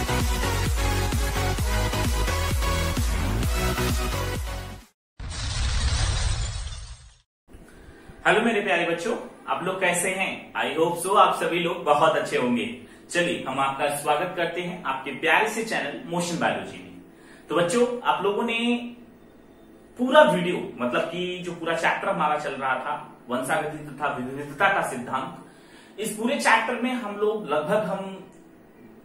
Hello मेरे प्यारे बच्चों, आप लोग कैसे हैं? आई होप सो आप सभी लोग बहुत अच्छे होंगे। चलिए हम आपका स्वागत करते हैं आपके प्यारे से चैनल मोशन बायोलॉजी में। तो बच्चों, आप लोगों ने पूरा वीडियो मतलब कि जो पूरा चैप्टर हमारा चल रहा था वंशागति तथा विविधता का सिद्धांत, इस पूरे चैप्टर में हम लोग लगभग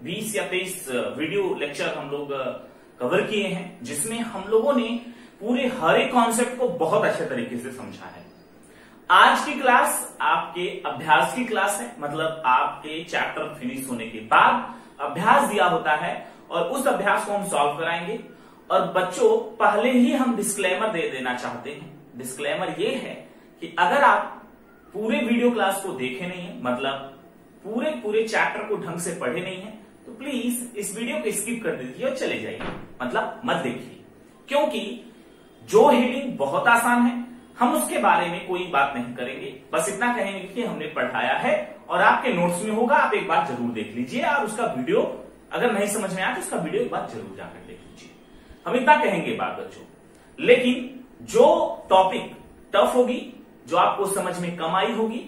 20 या 23 वीडियो लेक्चर हम लोग कवर किए हैं, जिसमें हम लोगों ने पूरे हर एक कॉन्सेप्ट को बहुत अच्छे तरीके से समझा है। आज की क्लास आपके अभ्यास की क्लास है, मतलब आपके चैप्टर फिनिश होने के बाद अभ्यास दिया होता है और उस अभ्यास को हम सॉल्व कराएंगे। और बच्चों, पहले ही हम डिस्क्लेमर दे देना चाहते हैं। डिस्क्लेमर ये है कि अगर आप पूरे वीडियो क्लास को देखे नहीं है, मतलब पूरे चैप्टर को ढंग से पढ़े नहीं है, तो प्लीज इस वीडियो को स्किप कर दीजिए और चले जाइए, मतलब मत देखिए, क्योंकि जो हेडिंग बहुत आसान है हम उसके बारे में कोई बात नहीं करेंगे। बस इतना कहेंगे कि हमने पढ़ाया है और आपके नोट्स में होगा, आप एक बार जरूर देख लीजिए। और उसका वीडियो अगर नहीं समझ में आया तो उसका वीडियो एक बार जरूर जाकर देख लीजिए। हम इतना कहेंगे बात बच्चों। लेकिन जो टॉपिक टफ होगी, जो आपको समझ में कम आई होगी,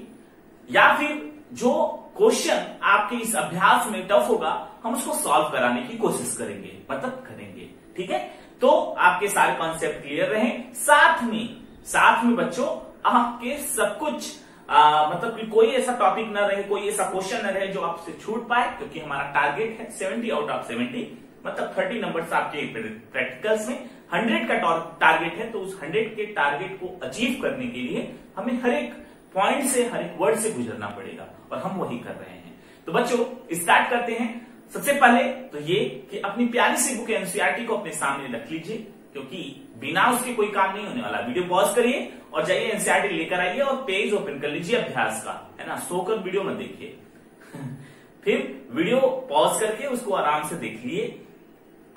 या फिर जो क्वेश्चन आपके इस अभ्यास में टफ होगा, हम उसको सॉल्व कराने की कोशिश करेंगे, मतलब करेंगे। ठीक है, तो आपके सारे कॉन्सेप्ट क्लियर रहे। साथ में बच्चों आपके सब कुछ मतलब कि कोई ऐसा टॉपिक न रहे, कोई ऐसा क्वेश्चन न रहे जो आपसे छूट पाए, क्योंकि हमारा टारगेट है 70 आउट ऑफ 70, मतलब 30 नंबर्स आपके प्रैक्टिकल्स में। 100 का टारगेट है, तो उस 100 के टारगेट को अचीव करने के लिए हमें हर एक पॉइंट से, हर एक वर्ड से गुजरना पड़ेगा, और हम वही कर रहे हैं। तो बच्चों स्टार्ट करते हैं। सबसे पहले तो ये कि अपनी प्यारी सी बुक एनसीईआरटी को अपने सामने रख लीजिए, क्योंकि बिना उसके कोई काम नहीं होने वाला। वीडियो पॉज करिए और जाइए एनसीईआरटी लेकर आइए और पेज ओपन कर लीजिए अभ्यास का, है ना। सोकर वीडियो मत देखिए फिर वीडियो पॉज करके उसको आराम से देख लिए।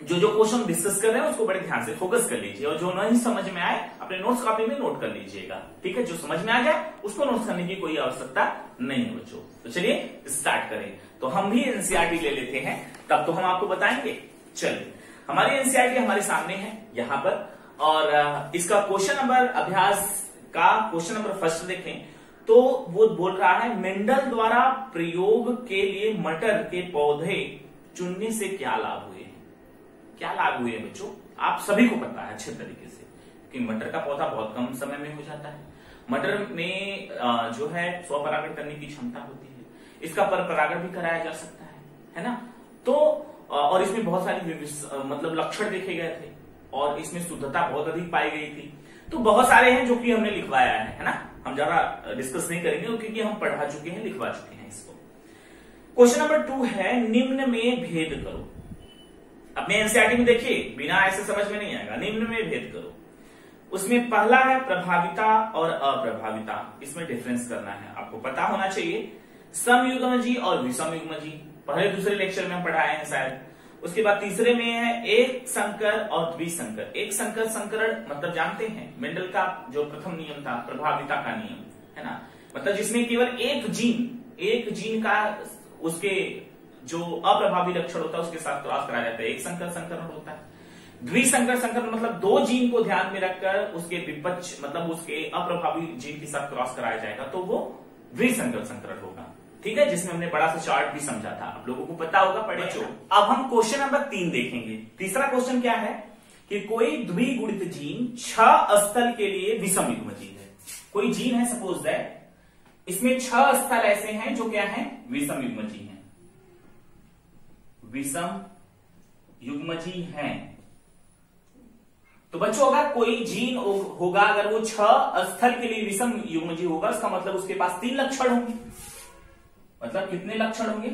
जो क्वेश्चन डिस्कस कर रहे हैं उसको बड़े ध्यान से फोकस कर लीजिए, और जो नहीं समझ में आए अपने नोट्स कॉपी में नोट कर लीजिएगा। ठीक है, जो समझ में आ जाए उसको नोट करने की कोई आवश्यकता नहीं है बच्चों। तो चलिए स्टार्ट करें। तो हम भी एनसीईआरटी ले लेते हैं, तब तो हम आपको बताएंगे। चलिए, हमारी एनसीईआरटी हमारे सामने है यहाँ पर, और इसका क्वेश्चन नंबर, अभ्यास का क्वेश्चन नंबर फर्स्ट देखें तो वो बोल रहा है, मेंडल द्वारा प्रयोग के लिए मटर के पौधे चुनने से क्या लाभ हुए हैं? क्या लाभ हुए हैं बच्चों? आप सभी को पता है अच्छे तरीके से कि मटर का पौधा बहुत कम समय में हो जाता है। मटर में जो है स्वपरागण करने की क्षमता होती है, इसका परपरागण भी कराया जा सकता है ना। तो और इसमें बहुत सारी मतलब लक्षण देखे गए थे, और इसमें शुद्धता बहुत अधिक पाई गई थी। तो बहुत सारे हैं जो कि हमने लिखवाया है ना। हम ज्यादा डिस्कस नहीं करेंगे क्योंकि हम पढ़ा चुके हैं, लिखवा चुके हैं इसको। क्वेश्चन नंबर 2 है, निम्न में भेद करो। अपने एनसीईआरटी में देखिए, बिना ऐसे समझ में नहीं आएगा। निम्न में भेद करो, उसमें पहला है प्रभाविता और अप्रभाविता। इसमें डिफरेंस करना है, आपको पता होना चाहिए। समयुग्मजी और विषमयुग्मजी पहले दूसरे लेक्चर में हम पढ़ाए हैं शायद। उसके बाद तीसरे में है एक संकर और द्विसंकर। एक संकर संकरण मतलब जानते हैं, मेंडल का जो प्रथम नियम था प्रभाविता का नियम, है ना, मतलब जिसमें केवल एक जीन का उसके जो अप्रभावी लक्षण होता है उसके साथ क्रॉस कराया जाता है, एक संकर संकरण होता है। द्विसंकर संकरण मतलब 2 जीन को ध्यान में रखकर उसके विपक्ष मतलब उसके अप्रभावी जीन के साथ क्रॉस कराया जाएगा, तो वो द्विसंकर संकरण होगा। ठीक है, जिसमें हमने बड़ा सा चार्ट भी समझा था, आप लोगों को पता होगा, पढ़े जो। अब हम क्वेश्चन नंबर 3 देखेंगे। तीसरा क्वेश्चन क्या है कि कोई द्विगुणित जीन 6 स्थल के लिए विषम युग्म जीन है। कोई जीन है सपोज दैट, इसमें 6 स्थल ऐसे हैं जो क्या है, विषम युग्म जीन है, विषम युग्मजी हैं। तो बच्चों अगर कोई जीन होगा, अगर वो 6 स्थल के लिए विषम युग्मजी होगा, इसका मतलब उसके पास 3 लक्षण होंगे। मतलब कितने लक्षण होंगे?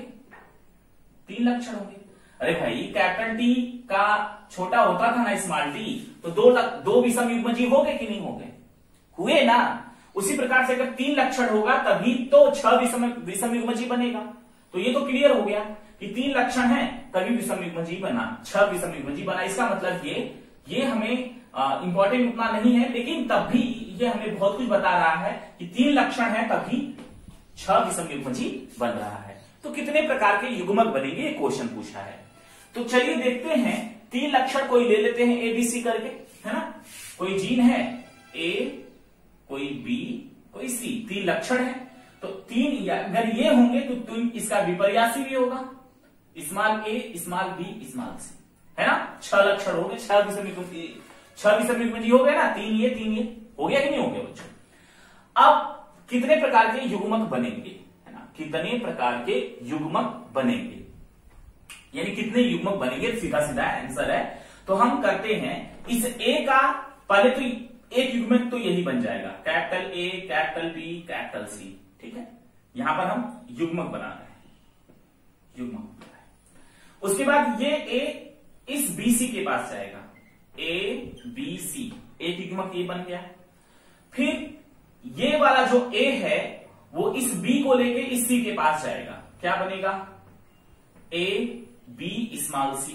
3 लक्षण होंगे। अरे भाई, कैपिटल टी का छोटा होता था ना स्मॉल टी, तो 2 विषम युग्मजी हो गए कि नहीं हो गए? हुए ना। उसी प्रकार से अगर 3 लक्षण होगा तभी तो 6 विषम युग्मजी बनेगा। तो ये तो क्लियर हो गया कि 3 लक्षण है तभी विषम युग्मजी बना, 6 विषम युग्मजी बना। इसका मतलब ये हमें इंपॉर्टेंट उतना नहीं है, लेकिन तब भी ये हमें बहुत कुछ बता रहा है कि 3 लक्षण है तभी 6 विषम युग्मजी बन रहा है। तो कितने प्रकार के युग्मक बनेंगे, ये क्वेश्चन पूछा है। तो चलिए देखते हैं, 3 लक्षण कोई ले लेते हैं एबीसी करके, है ना। कोई जीन है ए, कोई बी, कोई सी, 3 लक्षण है। तो 3 अगर ये होंगे तो इसका विपर्यासी भी होगा, स्मॉल ए, स्मॉल बी, स्मॉल सी, है ना। 6 लक्षण हो गए, 6 विषम युग्मजी हो गए ना, 3 ये 3 ये, हो गया कि नहीं हो गया बच्चों। अब कितने प्रकार के युग्मक बनेंगे, है ना, कितने प्रकार के युग्मक बनेंगे, यानी कितने युग्मक बनेंगे, सीधा सीधा आंसर है। तो हम करते हैं इस ए का, पहले तो एक युग्मक तो यही बन जाएगा, capital A, capital B, capital C, ठीक है। यहां पर हम युग्मक बना रहे हैं, युग्मक बना रहे हैं। उसके बाद ये ए इस बीसी के पास जाएगा, ए बी सी, एक युग्मक ये बन गया। फिर ये वाला जो ए है वो इस बी को लेके इस सी के पास जाएगा, क्या बनेगा, ए बी स्मॉल सी,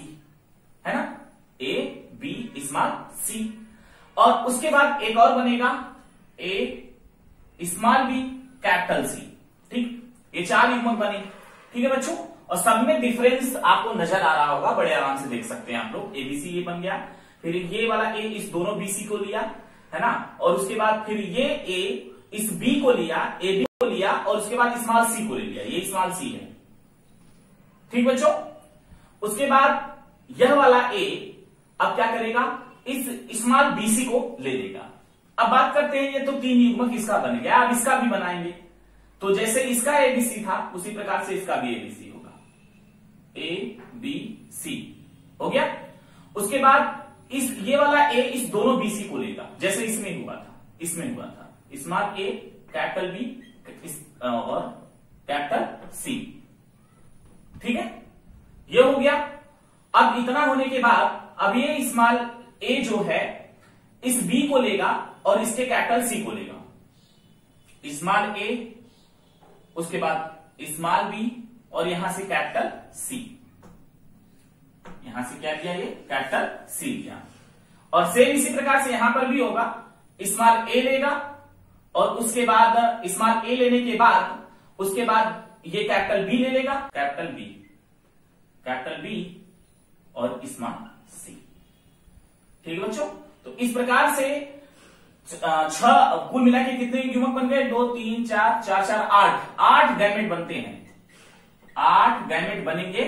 है ना, ए बी स्मॉल सी। और उसके बाद एक और बनेगा ए स्मॉल बी कैपिटल सी, ठीक। ये 4 युग्मक बने, ठीक है बच्चों। और सब में डिफरेंस आपको नजर आ रहा होगा, बड़े आराम से देख सकते हैं आप लोग। एबीसी ये बन गया, फिर ये वाला ए इस दोनों बीसी को लिया, है ना, और उसके बाद फिर ये ए इस बी को लिया, ए बी को लिया, और उसके बाद स्मॉल सी को ले लिया, ये स्मॉल सी है, ठीक बच्चों। उसके बाद यह वाला ए अब क्या करेगा, इस स्मॉल बीसी को ले लेगा। अब बात करते हैं, ये तो 3 युग्मक इसका बन गया, अब इसका भी बनाएंगे। तो जैसे इसका एबीसी था उसी प्रकार से इसका भी एबीसी होगा, ए बी सी हो गया। उसके बाद ये वाला ए इस दोनों बीसी को लेगा, जैसे इसमें हुआ था, स्मॉल ए कैपिटल बी और कैपिटल सी, ठीक है, ये हो गया। अब इतना होने के बाद अब ये स्मॉल ए जो है इस बी को लेगा और इसके कैपिटल सी को लेगा, स्मॉल ए, उसके बाद स्मॉल बी, और यहां से कैपिटल सी, यहां से क्या लिया, ये कैपिटल सी लिया। और सेम इसी प्रकार से यहां पर भी होगा, स्मॉल ए लेगा और उसके बाद स्मॉल ए लेने के बाद उसके बाद ये कैपिटल बी ले लेगा, कैपिटल बी और स्मॉल सी, ठीक है बच्चों। तो इस प्रकार से 6 कुल मिला के कितने युग्मक बन गए, 2 3 4 4 4 8 गैमेट बनते हैं, 8 गैमेट बनेंगे।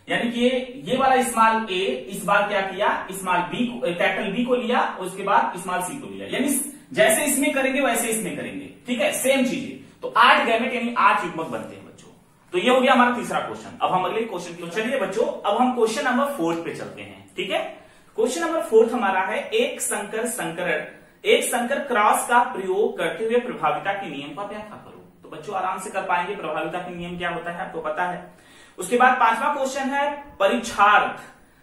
यानी कि ये वाला स्मॉल ए इस बार क्या किया, स्मॉल बी को, कैपिटल बी को लिया, उसके बाद स्मॉल सी को लिया, यानी जैसे इसमें करेंगे वैसे इसमें करेंगे, ठीक है, सेम चीजें। तो 8 गैमेट यानी 8 युग्मक बनते हैं बच्चों। तो ये हो गया हमारा तीसरा क्वेश्चन। अब हम अगले क्वेश्चन की, चलिए बच्चों अब हम क्वेश्चन नंबर 4 पे चलते हैं, ठीक है। क्वेश्चन नंबर 4 हमारा है, एक संकर क्रॉस का प्रयोग करते हुए प्रभाविता के नियम का व्याख्या करो। तो बच्चों आराम से कर पाएंगे, प्रभाविता के नियम क्या होता है आपको पता है। उसके बाद 5वां क्वेश्चन है, परीक्षार्थ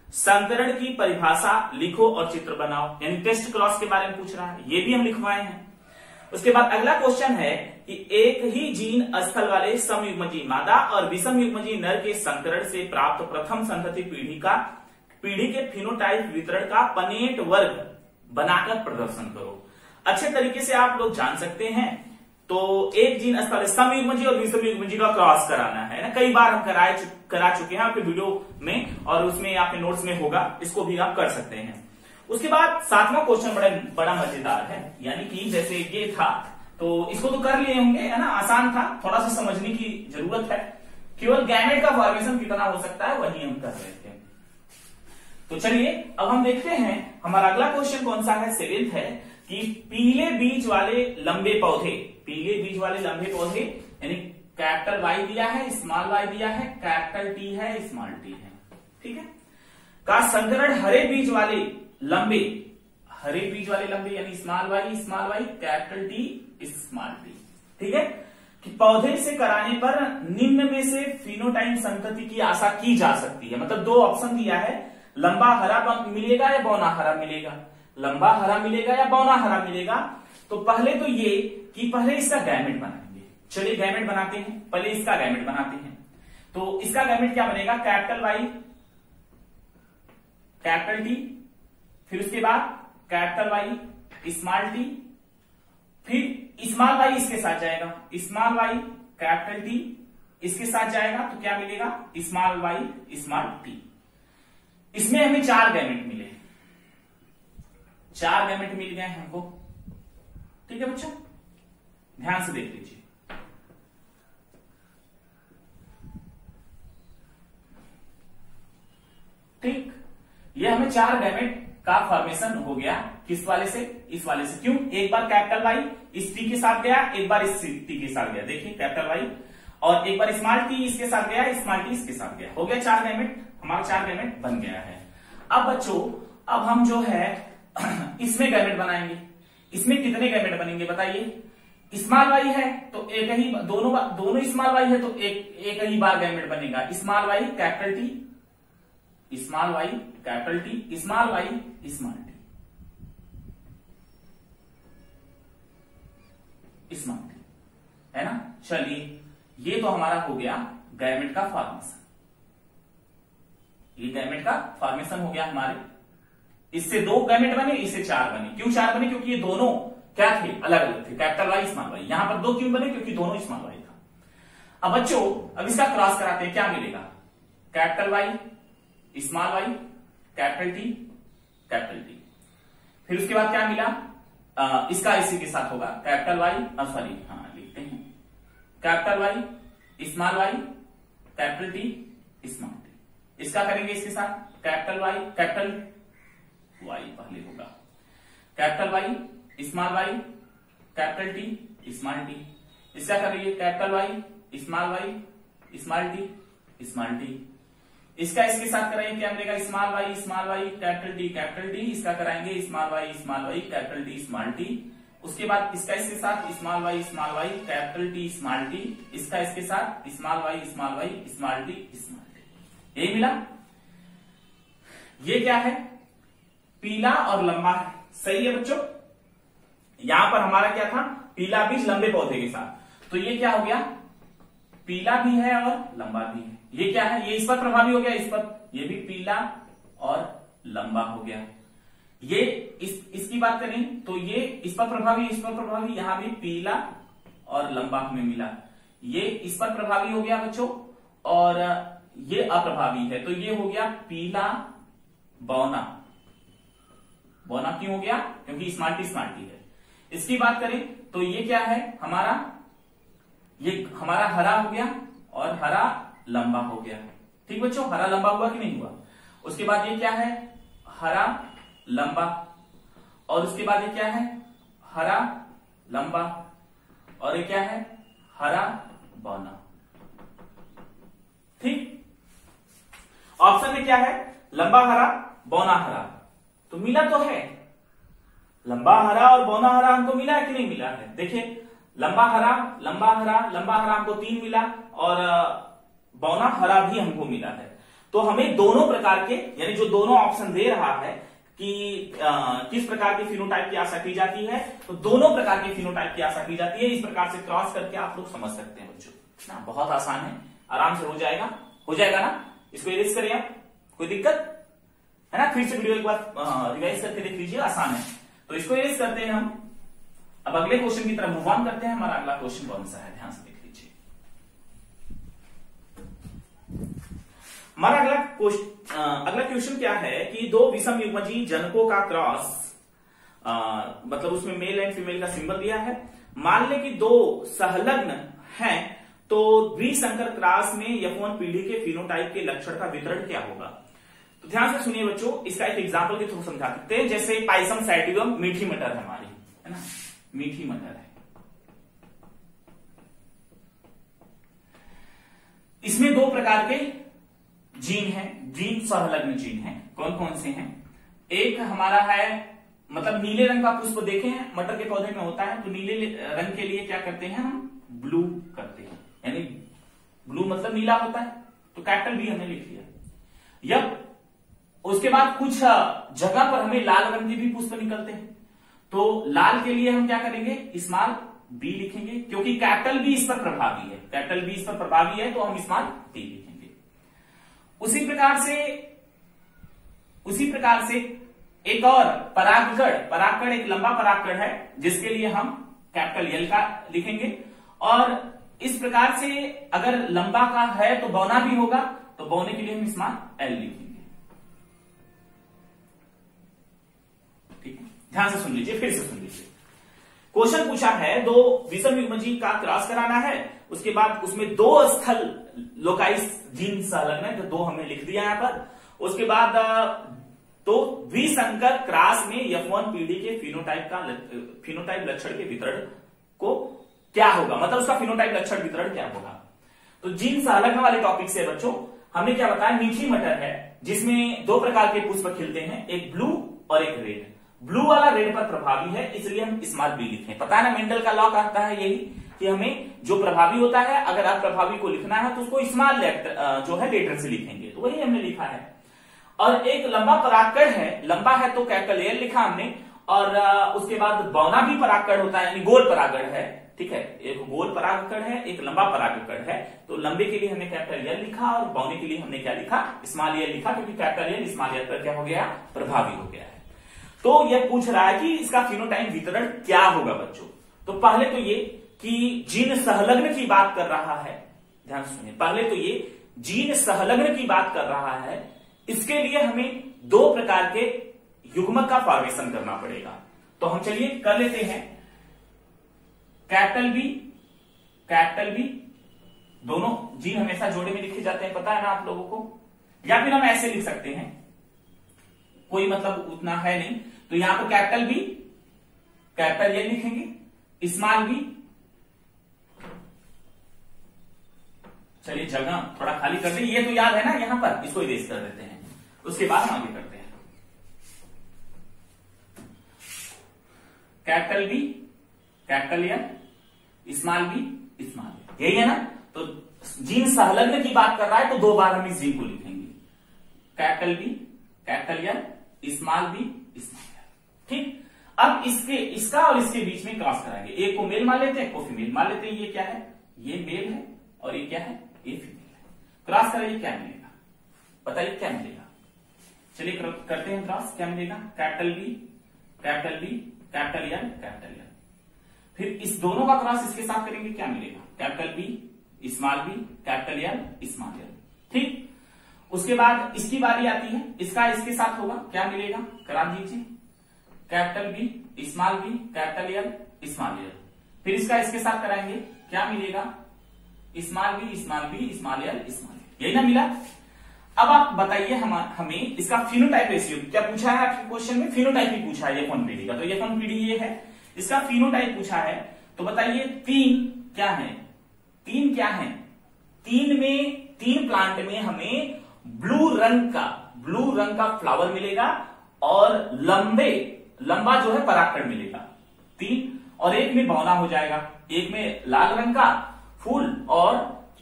संकरण की परिभाषा लिखो और चित्र बनाओ, यानी टेस्ट क्रॉस के बारे में पूछ रहा है, ये भी हम लिखवाए हैं। उसके बाद अगला क्वेश्चन है कि एक ही जीन स्थल वाले समयुग्मजी मादा और विषम युग्मजी नर के संकरण से प्राप्त प्रथम संतति पीढ़ी के फिनोटाइप वितरण का पनेट वर्ग बनाकर प्रदर्शन करो। अच्छे तरीके से आप लोग जान सकते हैं, तो एक जीन स्थल समयुग्मजी और विषम युग्मजी का क्रॉस कराना है ना, कई बार हम करा चुके हैं आपके वीडियो में, और उसमें आपके नोट्स में होगा, इसको भी आप कर सकते हैं। उसके बाद 7वां क्वेश्चन बड़ा मजेदार है, यानी कि जैसे ये था तो इसको तो कर लिए होंगे, है ना, आसान था, थोड़ा सा समझने की जरूरत है। केवल गैमेट का फॉर्मेशन कितना हो सकता है वही हम कर रहे थे। तो चलिए अब हम देखते हैं हमारा अगला क्वेश्चन कौन सा है, 7th है कि पीले बीज वाले लंबे पौधे यानी कैपिटल वाई दिया है, स्मॉल वाई दिया है, कैपिटल टी है, स्मॉल टी है, ठीक है, का संकरण हरे बीज वाले लंबे यानी small Y capital T small T, ठीक है, कि पौधे से कराने पर निम्न में से फिनोटाइप संतति की आशा की जा सकती है। मतलब 2 ऑप्शन दिया है, लंबा हरा मिलेगा या बौना हरा मिलेगा, लंबा हरा मिलेगा या बौना हरा मिलेगा। तो पहले तो ये कि पहले इसका गैमेट बनाएंगे, चलिए गैमेट बनाते हैं, पहले इसका गैमेट बनाते हैं। तो इसका गैमेट क्या बनेगा, कैपिटल वाई कैपिटल टी, फिर उसके बाद कैपिटल वाई स्मॉल टी, फिर स्मॉल वाई इसके साथ जाएगा, स्मॉल वाई कैपिटल टी इसके साथ जाएगा, तो क्या मिलेगा, स्मॉल वाई स्मॉल टी। इसमें हमें 4 गैमेट मिले, 4 गैमेट मिल गए हमको। ठीक है बच्चों, ध्यान से देख लीजिए। ठीक, ये हमें 4 गैमेट का फॉर्मेशन हो गया। किस वाले से? इस वाले से। क्यों? एक बार कैपिटल वाई इस टी के साथ गया, एक बार इस टी के साथ गया। देखिए कैपिटल वाई, और एक बार स्मॉल टी इसके साथ गया, स्मॉल टी इसके साथ गया। हो गया 4 गैमेट, हमारा 4 गैमेट बन गया है। अब बच्चों, अब हम जो है इसमें गैमेट बनाएंगे। इसमें कितने गैमेट बनेंगे बताइए? स्मॉल वाई है तो एक ही, दोनों स्मॉल वाई है तो एक ही बार गैमेट बनेगा। Small Y capital T, small Y capital T, small Y small T, small T, है ना। चलिए, ये तो हमारा हो गया गैमेट का फॉर्मेशन। ये गैमेट का फॉर्मेशन हो गया हमारे। इससे 2 गैमेट बने, इससे 4 बने। क्यों 4 बने? क्योंकि ये दोनों क्या थे? अलग अलग थे, कैपिटल वाई स्मॉल वाई। यहां पर 2 क्यों बने? क्योंकि दोनों स्मॉल वाई था। अब बच्चों, अब इसका क्रॉस कराते हैं, क्या मिलेगा? Capital Y small Y capital T capital T. फिर उसके बाद क्या मिला? इसका इसी के साथ होगा कैपिटल वाई, सॉरी हाँ लिखते हैं, capital Y small Y capital T small T. इसका करेंगे इसके साथ कैपिटल वाई वाई पहले होगा, capital Y small Y capital T small T. इसका करेंगे कैपिटल वाई स्मॉल टी। इसका इसके साथ कराएंगे क्या मिलेगा? Small Y capital T. इसका कराएंगे small Y capital T small T. उसके बाद इसका इसके साथ small Y capital T small T. इसका इसके साथ स्मॉल वाई स्मॉल टी। यही मिला। ये क्या है? पीला और लंबा है। सही है बच्चों। यहां पर हमारा क्या था? पीला बीज लंबे पौधे के साथ। तो ये क्या हो गया? पीला भी है और लंबा भी है। ये क्या है? ये इस पर प्रभावी हो गया, इस पर। ये भी पीला और लंबा हो गया। ये इसकी बात करें तो ये इस पर प्रभावी, इस पर प्रभावी, यहां भी पीला और लंबा हमें मिला। ये इस पर प्रभावी हो गया बच्चों, और ये अप्रभावी है। तो ये हो गया पीला बौना। बौना क्यों हो गया? क्योंकि स्मॉल टी है। इसकी बात करें तो ये क्या है हमारा? ये हमारा हरा हो गया और हरा लंबा हो गया। ठीक बच्चों, हरा लंबा हुआ कि नहीं हुआ? उसके बाद ये क्या है? हरा लंबा। और उसके बाद ये क्या है? हरा लंबा। और ये क्या है? हरा बौना। ठीक, ऑप्शन में क्या है? लंबा हरा, बौना हरा। तो मिला तो है, लंबा हरा और बौना हरा हमको मिला है कि नहीं मिला है? देखिए, लंबा हरा हमको 3 मिला, और बौना हरा भी हमको मिला है। तो हमें दोनों प्रकार के, यानी जो दोनों ऑप्शन दे रहा है कि किस प्रकार की फिनोटाइप की आशा की जाती है, तो दोनों प्रकार के फिनोटाइप की आशा की जाती है। इस प्रकार से क्रॉस करके आप लोग समझ सकते हैं बच्चों ना। बहुत आसान है, आराम से हो जाएगा ना। इसको इरेज करें आप, कोई दिक्कत है ना? फिर से वीडियो एक बार रिवाइज करके देख लीजिए, आसान है। तो इसको इरेज करते हैं हम। अब अगले क्वेश्चन की तरफ मूव ऑन करते हैं। हमारा अगला क्वेश्चन कौन सा है? ध्यान से देख लीजिए। हमारा अगला क्वेश्चन क्या है कि 2 विषम युग्मजीय जनकों का क्रॉस, मतलब उसमें मेल एंड फीमेल का सिंबल दिया है। मान लें कि 2 संलग्न हैं, तो द्विसंकर क्रॉस में F1 पीढ़ी के फिनोटाइप के लक्षण का वितरण क्या होगा? तो ध्यान से सुनिए बच्चों, इसका एक एग्जांपल के थ्रू समझा सकते हैं। जैसे पाइसम सैटिवम, मीठी मटर है हमारी, है ना, मीठी मटर है। इसमें 2 प्रकार के जीन हैं, जीन संलग्न जीन हैं। कौन कौन से हैं? एक हमारा है, मतलब नीले रंग का पुष्प देखे हैं मटर के पौधे में होता है, तो नीले रंग के लिए क्या करते हैं हम? ब्लू करते हैं, यानी ब्लू मतलब नीला होता है, तो कैपिटल बी हमने लिख लिया। यह उसके बाद कुछ जगह पर हमें लाल रंग के भी पुष्प निकलते हैं, तो लाल के लिए हम क्या करेंगे? स्मॉल बी लिखेंगे, क्योंकि कैपिटल बी इस पर प्रभावी है। कैपिटल बी इस पर प्रभावी है, तो हम स्मॉल टी लिखेंगे। उसी प्रकार से एक और परागकण एक लंबा परागकण है, जिसके लिए हम कैपिटल एल का लिखेंगे। और इस प्रकार से अगर लंबा का है तो बौना भी होगा, तो बौने के लिए हम स्मॉल एल लिखेंगे। ध्यान से सुन लीजिए, फिर से सुन लीजिए। क्वेश्चन पूछा है, दो विषम युग्मजीव का क्रॉस कराना है, उसके बाद उसमें दो स्थल लोकाइस जीन संलग्न है, तो दो हमने लिख दिया यहां पर। उसके बाद तो द्विसंकर क्रॉस में F1 पीढ़ी के फिनोटाइप लक्षण के वितरण को क्या होगा, मतलब उसका फिनोटाइप लक्षण वितरण क्या होगा। तो जीन संलग्न वाले टॉपिक से बच्चों हमने क्या बताया, मीठी मटर है जिसमें दो प्रकार के पुष्प खिलते हैं, एक ब्लू और एक रेड। ब्लू वाला रेड पर प्रभावी है, इसलिए हम स्मॉल बी लिखें। पता है ना, मेंडल का लॉ कहता है यही कि हमें जो प्रभावी होता है, अगर आप प्रभावी को लिखना है तो उसको स्मॉल जो है लेटर से लिखेंगे, तो वही हमने लिखा है। और एक लंबा परागकण है, लंबा है तो कैपिटल एल लिखा हमने, और उसके बाद बौना भी परागकण होता है, यानी गोल परागकण है, ठीक है। एक गोल परागकण है, एक लंबा परागकण है, तो लंबे के लिए हमने कैपिटल एल लिखा और बौने के लिए हमने क्या लिखा, स्मॉल एल लिखा, क्योंकि कैपिटल एल स्मॉल एल पर क्या हो गया, प्रभावी हो गया है। तो यह पूछ रहा है कि इसका फिनोटाइप वितरण क्या होगा बच्चों। तो पहले तो ये कि जीन संलग्न की बात कर रहा है, ध्यान सुनिए, पहले तो ये जीन संलग्न की बात कर रहा है, इसके लिए हमें दो प्रकार के युग्मक का फॉर्मेशन करना पड़ेगा। तो हम चलिए कर लेते हैं, कैपिटल बी, दोनों जीन हमेशा जोड़े में लिखे जाते हैं, पता है ना आप लोगों को, या फिर हम ऐसे लिख सकते हैं, कोई मतलब उतना है नहीं। तो यहां पर कैपिटल बी, कैपिटल ए लिखेंगे, स्मॉल बी, चलिए जगह थोड़ा खाली कर दें, ये तो याद है ना, यहां पर इसको इरेज कर देते हैं, उसके बाद हम आगे करते हैं। Capital B, capital A, small B, small a, यही है ना। तो जीन संलग्न की बात कर रहा है तो दो बार हम इस जीन को लिखेंगे, capital B, capital A, small B, small a, ठीक। अब इसका और इसके बीच में क्रॉस कराएंगे, एक को मेल मान लेते हैं, एक को फीमेल मान लेते हैं। ये क्या है, ये मेल है और ये क्या है, ये फीमेल है। क्रॉस कराइए, क्या मिलेगा बताइए, क्या मिलेगा। चलिए करते हैं क्रॉस, क्या मिलेगा, capital B, capital B, capital L, capital L. फिर इस दोनों का क्रॉस इसके साथ करेंगे, क्या मिलेगा, capital B, small B, capital L, small L, ठीक। उसके बाद इसकी बारी आती है, इसका इसके साथ होगा, क्या मिलेगा, करा दीजिए, capital B, small B, capital L, small L. फिर इसका इसके साथ कराएंगे, क्या मिलेगा, small B, small B, small L, small L, यही ना मिला। अब आप बताइए हमें इसका फिनोटाइप रेशियो क्या पूछा है आपके क्वेश्चन में, फिनोटाइप ही पूछा है F1 पीढ़ी का, तो F1 पीढ़ी ये है, इसका फिनोटाइप पूछा है। तो बताइए तीन क्या है, तीन क्या है, तीन प्लांट में हमें ब्लू रंग का फ्लावर मिलेगा और लंबा जो है परागकण मिलेगा, तीन, और एक में बौना हो जाएगा, एक में लाल रंग का फूल और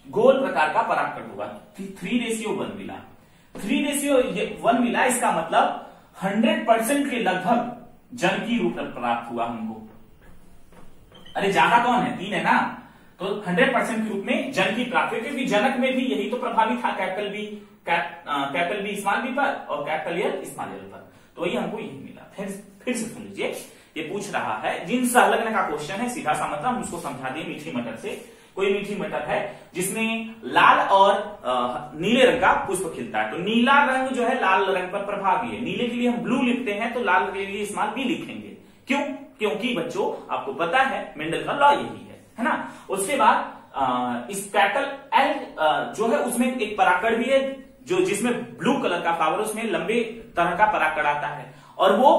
गोल प्रकार का परागकण होगा। 3:1 मिला, 3:1 मिला, इसका मतलब 100% के लगभग जनकी रूप प्राप्त हुआ हमको। अरे ज्यादा कौन है, तीन है ना, तो 100% के रूप में जनकी प्राप्त हुई, क्योंकि जनक में भी यही तो प्रभावी था, कैपिटल बी स्मॉल बी पर और कैपिटल एल स्मॉल एल पर, तो वही हमको यही मिला। फिर से सुन लीजिए, ये पूछ रहा है जीन संलग्न का क्वेश्चन है, सीधा सा मतलब हम उसको समझा दें मीठी मटर से। कोई मीठी मटर है जिसमें लाल और नीले रंग का पुष्प खिलता है, तो नीला रंग जो है लाल रंग पर प्रभावी है, नीले के लिए हम ब्लू लिखते हैं, तो लाल के लिए स्मॉल बी लिखेंगे। क्यों, क्योंकि बच्चों आपको पता है मेंडल का लॉ यही है ना। उसके बाद इस कैपिटल एल जो है उसमें एक परागकण भी है, जो जिसमें ब्लू कलर का फ्लावर, उसमें लंबे तरह का परागकण आता है, और वो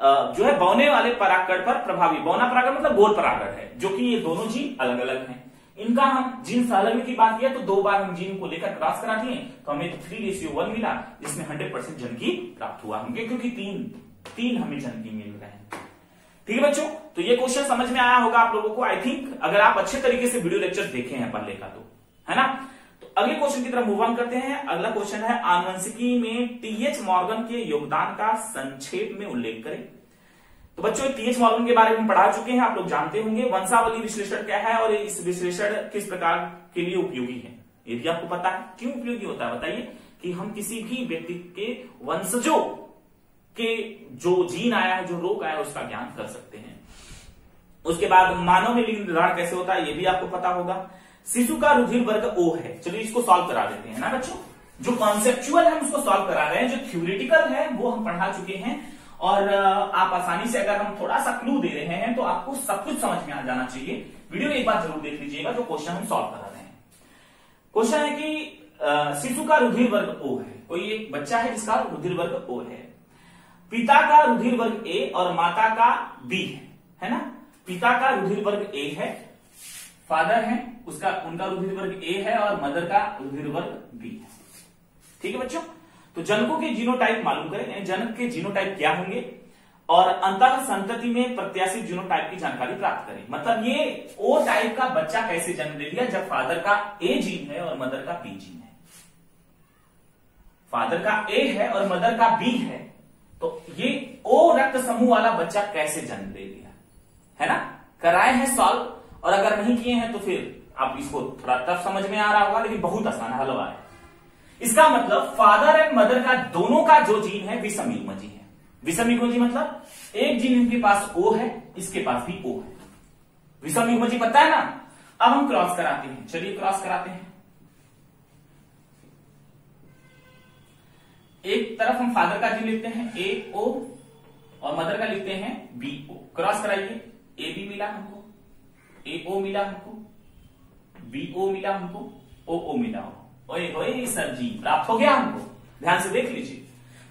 जो है बौने वाले परागकण पर प्रभावी, बौना परागकण मतलब गोल परागकण है, जो कि ये दोनों जीन अलग अलग हैं। इनका हम जीन संलग्न की बात किया तो दो बार हम जीन को लेकर क्रॉस करा दिए, तो हमें 3:1 मिला, जिसमें 100% जनकी प्राप्त हुआ हमके, क्योंकि तीन हमें जनकी मिल रहे हैं। ठीक है बच्चों, तो ये क्वेश्चन समझ में आया होगा आप लोगों को, आई थिंक, अगर आप अच्छे तरीके से वीडियो लेक्चर देखे हैं पहले का, तो है ना। तो अगले क्वेश्चन की तरफ मूव ऑन करते हैं। अगला क्वेश्चन है, आनुवंशिकी में टीएच मॉर्गन के योगदान का संक्षेप में उल्लेख करें। तो बच्चों टीएच मॉर्गन के बारे में हम पढ़ा चुके हैं, आप लोग जानते होंगे। वंशावली विश्लेषण क्या है और इस विश्लेषण किस प्रकार के लिए उपयोगी है, ये भी आपको पता है। क्यों उपयोगी होता है बताइए, कि हम किसी भी व्यक्ति के वंशजों के जो जीन आया है, जो रोग आया है, उसका ज्ञान कर सकते हैं। उसके बाद मानव में लिंग निर्धारण कैसे होता है, ये भी आपको पता होगा। शिशु का रुधिर वर्ग O है, चलिए इसको सॉल्व करा देते हैं ना बच्चों। जो कॉन्सेप्चुअल है उसको सॉल्व करा रहे हैं, जो थ्योरेटिकल है वो हम पढ़ा चुके हैं, और आप आसानी से, अगर हम थोड़ा सा क्लू दे रहे हैं तो आपको सब कुछ समझ में आ जाना चाहिए। वीडियो एक बार जरूर देख लीजिएगा जो क्वेश्चन हम सॉल्व करा रहे हैं। क्वेश्चन है कि शिशु का रुधिर वर्ग O है। कोई एक बच्चा है जिसका रुधिर वर्ग O है। पिता का रुधिर वर्ग A और माता का B है ना। पिता का रुधिर वर्ग A है, फादर है, उनका रुधिर वर्ग A है और मदर का रुधिर वर्ग B है। ठीक है बच्चों, तो जनकों के जीनोटाइप मालूम करें, यानी जनक के जीनोटाइप क्या होंगे और अंतर संतति में प्रत्याशित जीनोटाइप की जानकारी प्राप्त करें। मतलब ये O टाइप का बच्चा कैसे जन्म ले लिया, जब फादर का A जीन है और मदर का B जीन है। फादर का A है और मदर का B है, तो ये O रक्त समूह वाला बच्चा कैसे जन्म ले लिया, है ना। कराए हैं सॉल्व, और अगर नहीं किए हैं तो फिर आप इसको थोड़ा टफ समझ में आ रहा होगा, लेकिन बहुत आसान हलवा है। इसका मतलब फादर एंड मदर का दोनों का जो जीन है विषम युग्मजी है। विषम युग्मजी मतलब एक जीन इनके पास O है, इसके पास भी O है। विषम युग्मजी पता है ना। अब हम क्रॉस कराते हैं, चलिए क्रॉस कराते हैं। एक तरफ हम फादर का जीन लिखते हैं AO और मदर का लिखते हैं BO। क्रॉस कराइए, AB मिला हमको, AO मिला हमको, BO मिला हमको, OO मिला हमको। ओए ओए सर जी, प्राप्त हो गया हमको। ध्यान से देख लीजिए,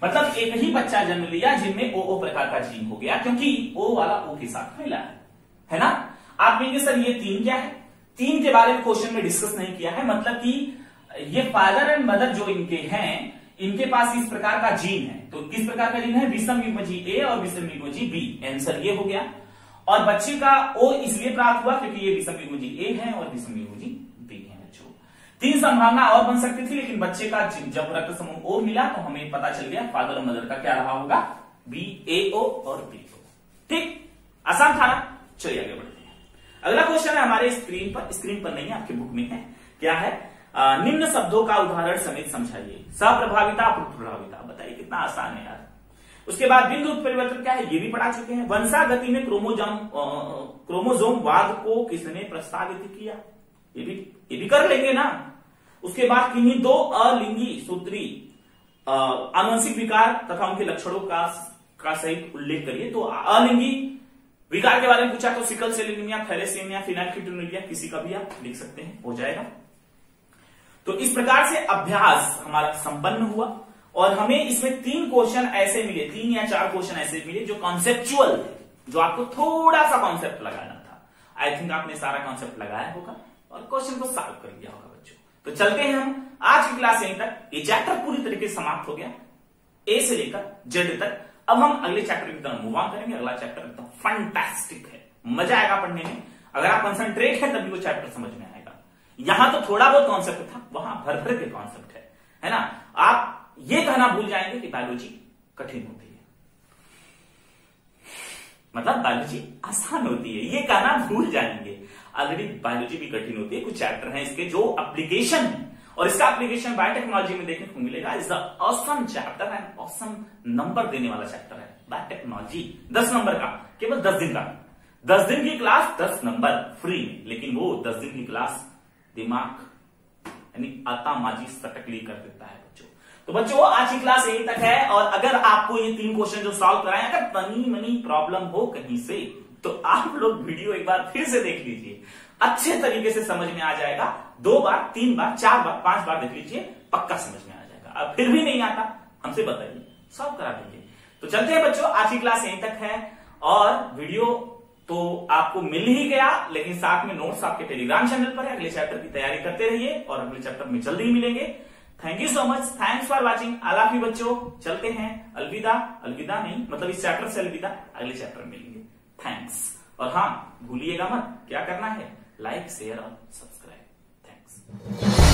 मतलब एक ही बच्चा जन्म लिया जिनमें OO प्रकार का जीन हो गया, क्योंकि O वाला O के साथ मिला है ना। आप कहेंगे सर ये 3 क्या है, 3 के बारे में क्वेश्चन में डिस्कस नहीं किया है। मतलब कि ये फादर एंड मदर जो इनके हैं, इनके पास इस प्रकार का जीन है। तो किस प्रकार का जीन है, विषम युग्मजी A और विषम युग्मजी B। आंसर ये हो गया। और बच्चे का O इसलिए प्राप्त हुआ क्योंकि ये विषम युग्मजी A है और विषम युग्मजी B है बच्चों। 3 संभावना और बन सकती थी, लेकिन बच्चे का जब रक्त समूह O मिला तो हमें पता चल गया फादर और मदर का क्या रहा होगा, BAO और BO। ठीक, आसान था ना। चलिए आगे बढ़ते हैं। अगला क्वेश्चन है हमारे स्क्रीन पर नहीं, आपके बुक में है। क्या है, निम्न शब्दों का उदाहरण समेत समझाइए। सप्रभाविता, प्रभाविता। बताइए कितना आसान है यार। उसके बाद बिंदु उत्परिवर्तन क्या है, ये भी पढ़ा चुके हैं। वंशागति में क्रोमोजोम वाद को किसने प्रस्तावित किया, ये भी कर लेंगे ना। उसके बाद किन्हीं 2 अलिंगी सूत्री आनुवंशिक विकार तथा उनके लक्षणों का सहित उल्लेख करिए। तो अलिंगी विकार के बारे में पूछा तो सिकल सेल एनीमिया, थैलेसीमिया, फिनाइलकीटोनुरिया, किसी का भी आप लिख सकते हैं, हो जाएगा। तो इस प्रकार से अभ्यास हमारा संपन्न हुआ और हमें इसमें 3 क्वेश्चन ऐसे मिले, 3 या 4 क्वेश्चन ऐसे मिले जो कॉन्सेप्चुअल थे, जो आपको थोड़ा सा कॉन्सेप्ट लगाना था। आई थिंक आपने सारा कॉन्सेप्ट लगाया होगा और क्वेश्चन को सॉल्व कर दिया होगा बच्चों। तो चलते हैं हम आज की क्लास यहीं तक। ये चैप्टर पूरी तरीके से समाप्त हो गया, A से लेकर Z तक। अब हम अगले चैप्टर की तरफ मूव ऑन करेंगे। अगला चैप्टर एकदम फंटास्टिक है, मजा आएगा पढ़ने में। अगर आप कंसंट्रेट है तभी वो चैप्टर समझ में आएगा। यहां तो थोड़ा बहुत कॉन्सेप्ट था, वहां भर भर के कॉन्सेप्ट है ना। आप ये कहना भूल जाएंगे कि बायोलॉजी कठिन होती है, मतलब बायोलॉजी आसान होती है, ये कहना भूल जाएंगे। ऑलरेडी बायोलॉजी भी कठिन होती है। कुछ चैप्टर हैं इसके जो एप्लीकेशन है, और इसका एप्लीकेशन बायोटेक्नोलॉजी में देखने को मिलेगा। Is the awesome chapter and awesome number देने वाला चैप्टर है बायोटेक्नोलॉजी। 10 नंबर का, केवल 10 दिन का, 10 दिन की क्लास 10 नंबर फ्री में। लेकिन वो 10 दिन की क्लास दिमाग यानी आता माजी सटकली कर देता है बच्चों। तो बच्चों आज की क्लास यहीं तक है। और अगर आपको ये 3 क्वेश्चन जो सॉल्व कराए, अगर तनी मनी प्रॉब्लम हो कहीं से, तो आप लोग वीडियो एक बार फिर से देख लीजिए, अच्छे तरीके से समझ में आ जाएगा। 2 बार, 3 बार, 4 बार, 5 बार देख लीजिए, पक्का समझ में आ जाएगा। अब फिर भी नहीं आता, हमसे बताइए, सॉल्व करा देंगे। तो चलते हैं बच्चों, आज की क्लास यहीं तक है। और वीडियो तो आपको मिल ही गया, लेकिन साथ में नोट्स आपके टेलीग्राम चैनल पर है। अगले चैप्टर की तैयारी करते रहिए और अगले चैप्टर में जल्दी ही मिलेंगे। Thank you so much, thanks for watching. I love you बच्चों। चलते हैं, अलविदा। अलविदा नहीं, मतलब इस चैप्टर से अलविदा, अगले चैप्टर में मिलेंगे। थैंक्स। और हाँ, भूलिएगा मत, क्या करना है, लाइक, शेयर और सब्सक्राइब। थैंक्स।